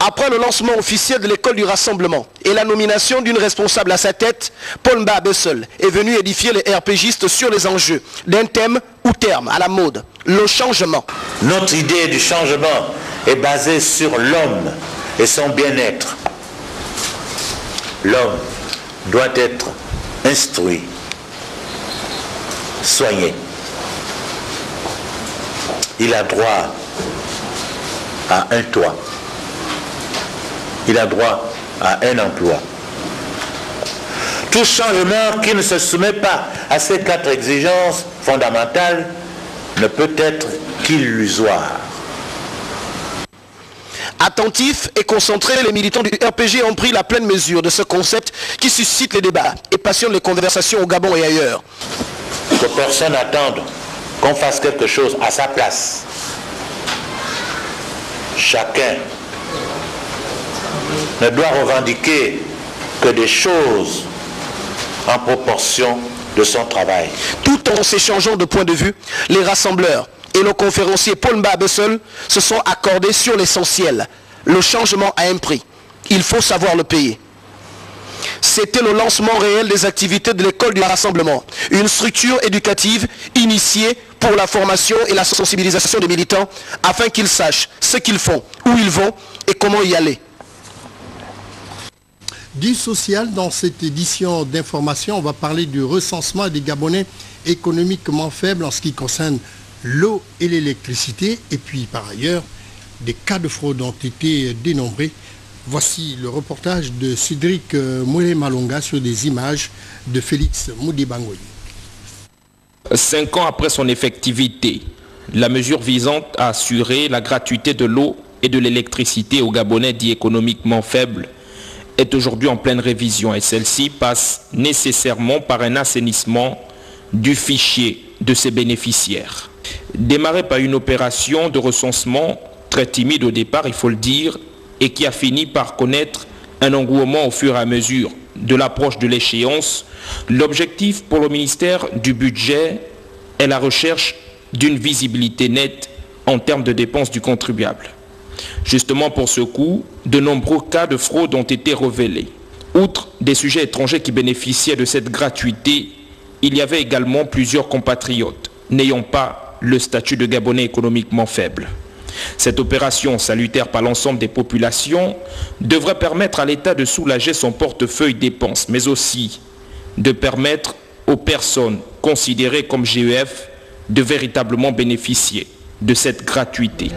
Après le lancement officiel de l'école du rassemblement et la nomination d'une responsable à sa tête, Paul Mba Abessel est venu édifier les RPGistes sur les enjeux d'un thème ou terme à la mode, le changement. Notre idée du changement est basée sur l'homme et son bien-être. L'homme doit être instruit, soigné. Il a droit à un toit. Il a droit à un emploi. Tout changement qui ne se soumet pas à ces 4 exigences fondamentales ne peut être qu'illusoire. Attentifs et concentrés, les militants du RPG ont pris la pleine mesure de ce concept qui suscite les débats et passionne les conversations au Gabon et ailleurs. Que personne n'attende qu'on fasse quelque chose à sa place. Chacun ne doit revendiquer que des choses en proportion de son travail. Tout en s'échangeant de points de vue, les rassembleurs et le conférencier Paul Mba Abessel se sont accordés sur l'essentiel. Le changement a un prix. Il faut savoir le payer. C'était le lancement réel des activités de l'école du rassemblement, une structure éducative initiée pour la formation et la sensibilisation des militants afin qu'ils sachent ce qu'ils font, où ils vont et comment y aller. Du social, dans cette édition d'information, on va parler du recensement des Gabonais économiquement faibles en ce qui concerne l'eau et l'électricité. Et puis par ailleurs, des cas de fraude ont été dénombrés. Voici le reportage de Cédric Moulé Malonga sur des images de Félix Moudibangoyi. 5 ans après son effectivité, la mesure visant à assurer la gratuité de l'eau et de l'électricité aux Gabonais dits économiquement faibles est aujourd'hui en pleine révision et celle-ci passe nécessairement par un assainissement du fichier de ses bénéficiaires. Démarré par une opération de recensement très timide au départ, il faut le dire, et qui a fini par connaître un engouement au fur et à mesure de l'approche de l'échéance, l'objectif pour le ministère du Budget est la recherche d'une visibilité nette en termes de dépenses du contribuable. Justement pour ce coup, de nombreux cas de fraude ont été révélés. Outre des sujets étrangers qui bénéficiaient de cette gratuité, il y avait également plusieurs compatriotes n'ayant pas le statut de Gabonais économiquement faible. Cette opération salutaire par l'ensemble des populations devrait permettre à l'État de soulager son portefeuille dépenses, mais aussi de permettre aux personnes considérées comme GEF de véritablement bénéficier de cette gratuité.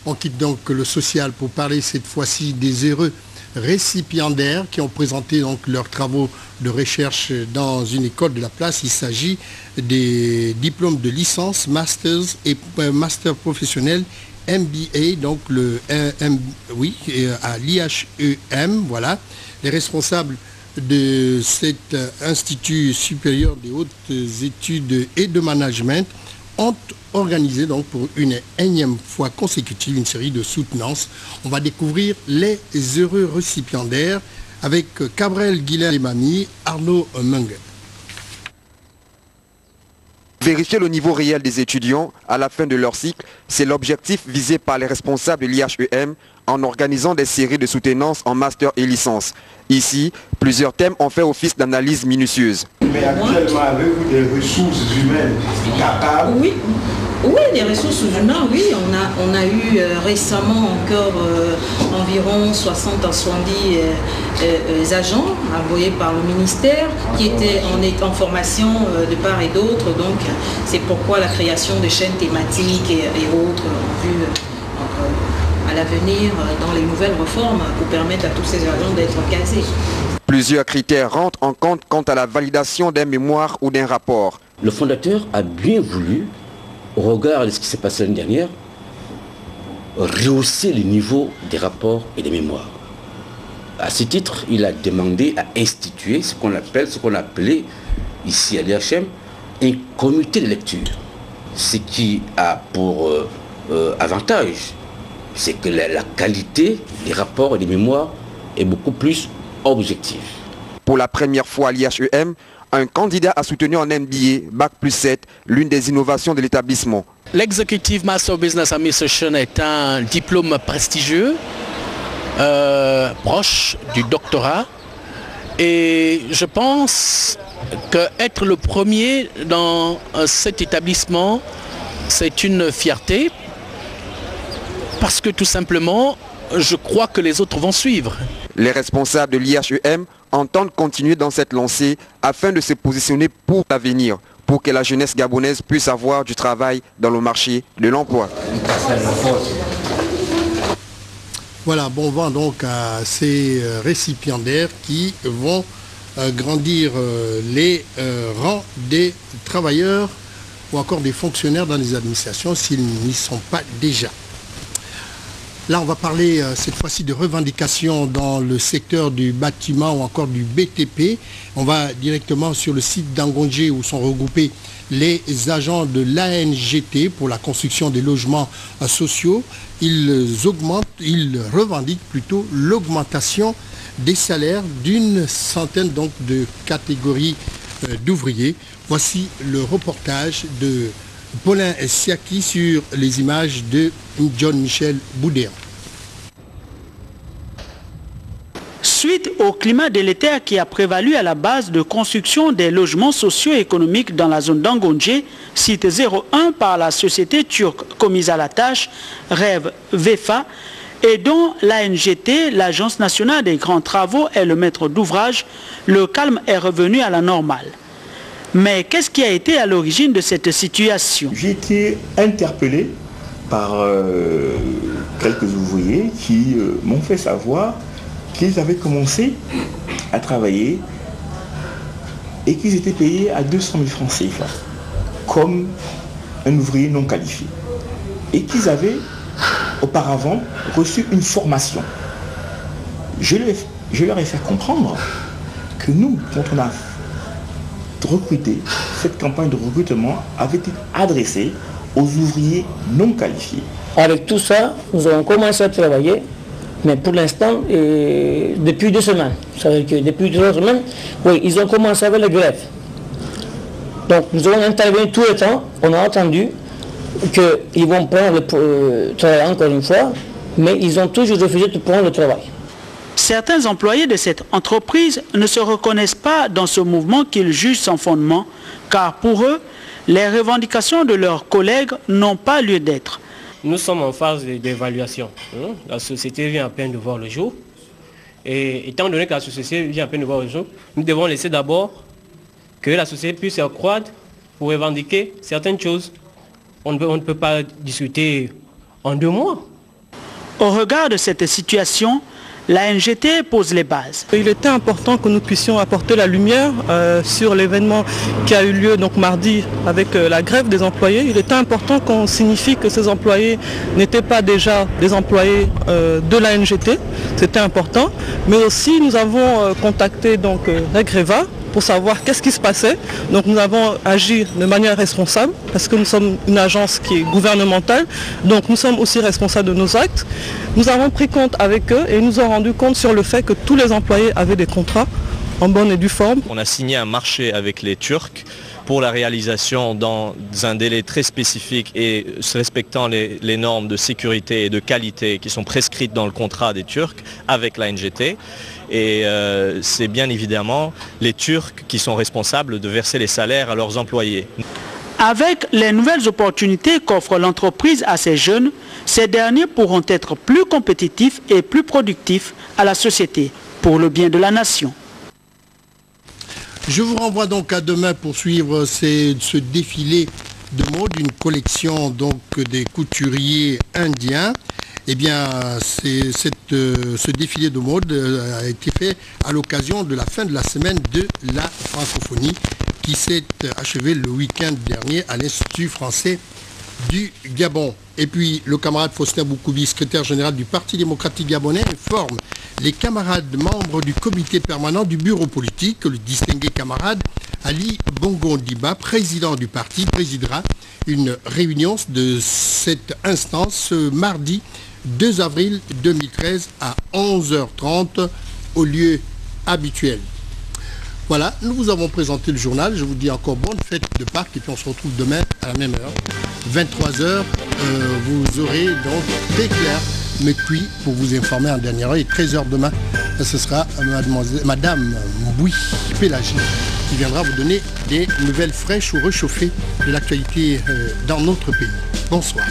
On quitte donc le social pour parler cette fois-ci des heureux récipiendaires qui ont présenté donc leurs travaux de recherche dans une école de la place. Il s'agit des diplômes de licence, masters et master professionnel MBA, donc à l'IHEM. Voilà. Les responsables de cet institut supérieur des hautes études et de management ont organisé donc pour une énième fois consécutive une série de soutenances. On va découvrir les heureux récipiendaires avec Cabrel Guilain-Lemami, Arnaud Mengue. Vérifier le niveau réel des étudiants à la fin de leur cycle, c'est l'objectif visé par les responsables de l'IHEM en organisant des séries de soutenances en master et licence. Ici, plusieurs thèmes ont fait office d'analyse minutieuse. Mais actuellement, avez-vous des ressources humaines capables? Oui. Oui, des ressources humaines, oui. On a eu récemment encore environ 60 à 70 agents envoyés par le ministère qui étaient en formation de part et d'autre. Donc, c'est pourquoi la création de chaînes thématiques et autres en vue à l'avenir dans les nouvelles réformes pour permettre à tous ces agents d'être casés. Plusieurs critères rentrent en compte quant à la validation d'un mémoire ou d'un rapport. Le fondateur a bien voulu, au regard de ce qui s'est passé l'année dernière, rehausser le niveau des rapports et des mémoires. À ce titre, il a demandé à instituer ce qu'on appelait ici à l'IHM un comité de lecture. Ce qui a pour avantage, c'est que la qualité des rapports et des mémoires est beaucoup plus objective. Pour la première fois à l'IHEM, un candidat a soutenu en MBA Bac+7 l'une des innovations de l'établissement. L'Executive Master of Business Administration est un diplôme prestigieux, proche du doctorat. Et je pense qu'être le premier dans cet établissement, c'est une fierté. Parce que tout simplement, je crois que les autres vont suivre. Les responsables de l'IHEM entendent continuer dans cette lancée afin de se positionner pour l'avenir, pour que la jeunesse gabonaise puisse avoir du travail dans le marché de l'emploi. Voilà, bon vent donc à ces récipiendaires qui vont grandir les rangs des travailleurs ou encore des fonctionnaires dans les administrations s'ils n'y sont pas déjà. Là, on va parler cette fois-ci de revendications dans le secteur du bâtiment ou encore du BTP. On va directement sur le site d'Angongé où sont regroupés les agents de l'ANGT pour la construction des logements sociaux. Ils revendiquent plutôt l'augmentation des salaires d'une centaine donc de catégories d'ouvriers. Voici le reportage de Paulin Siaki sur les images de John Michel Boudéan. Suite au climat délétère qui a prévalu à la base de construction des logements socio-économiques dans la zone d'Angongé, site 01 par la société turque commise à la tâche, Rêve VEFA, et dont l'ANGT, l'Agence nationale des grands travaux, est le maître d'ouvrage, le calme est revenu à la normale. Mais qu'est-ce qui a été à l'origine de cette situation? J'ai été interpellé par quelques ouvriers qui m'ont fait savoir qu'ils avaient commencé à travailler et qu'ils étaient payés à 200 000 francs CFA comme un ouvrier non qualifié et qu'ils avaient auparavant reçu une formation. Je leur ai fait comprendre que nous, quand on a recruté, cette campagne de recrutement avait été adressée aux ouvriers non qualifiés. Avec tout ça, nous avons commencé à travailler, mais pour l'instant, depuis 2 semaines. Ça veut dire que depuis 2 semaines, oui, ils ont commencé avec la grève. Donc nous avons intervenu tout le temps, on a attendu qu'ils vont prendre le travail encore une fois, mais ils ont toujours refusé de prendre le travail. Certains employés de cette entreprise ne se reconnaissent pas dans ce mouvement qu'ils jugent sans fondement, car pour eux, les revendications de leurs collègues n'ont pas lieu d'être. Nous sommes en phase d'évaluation. La société vient à peine de voir le jour. Et étant donné que la société vient à peine de voir le jour, nous devons laisser d'abord que la société puisse accroître pour revendiquer certaines choses. On ne peut pas discuter en 2 mois. Au regard de cette situation, la NGT pose les bases. Il était important que nous puissions apporter la lumière sur l'événement qui a eu lieu donc mardi avec la grève des employés. Il était important qu'on signifie que ces employés n'étaient pas déjà des employés de la NGT. C'était important. Mais aussi nous avons contacté donc l'Agreva pour savoir qu'est-ce qui se passait. Donc nous avons agi de manière responsable parce que nous sommes une agence qui est gouvernementale. Donc nous sommes aussi responsables de nos actes. Nous avons pris compte avec eux et nous avons rendu compte sur le fait que tous les employés avaient des contrats en bonne et due forme. On a signé un marché avec les Turcs pour la réalisation dans un délai très spécifique et respectant les normes de sécurité et de qualité qui sont prescrites dans le contrat des Turcs avec la NGT. Et c'est bien évidemment les Turcs qui sont responsables de verser les salaires à leurs employés. Avec les nouvelles opportunités qu'offre l'entreprise à ces jeunes, ces derniers pourront être plus compétitifs et plus productifs à la société pour le bien de la nation. Je vous renvoie donc à demain pour suivre ce défilé de mode, une collection donc des couturiers indiens. Eh bien, ce défilé de mode a été fait à l'occasion de la fin de la semaine de la francophonie qui s'est achevée le week-end dernier à l'Institut français du Gabon. Et puis, le camarade Faustin Boukoubi, secrétaire général du Parti démocratique gabonais, informe les camarades membres du comité permanent du bureau politique que le distingué camarade Ali Bongo Ndiba, président du parti, présidera une réunion de cette instance ce mardi 2 avril 2013 à 11h30 au lieu habituel. Voilà, nous vous avons présenté le journal. Je vous dis encore bonne fête de Pâques et puis on se retrouve demain à la même heure. 23h, vous aurez donc très clair mais cuit pour vous informer en dernière heure. Et 13h demain, ce sera Madame Mbouy Pélagie qui viendra vous donner des nouvelles fraîches ou réchauffées de l'actualité dans notre pays. Bonsoir.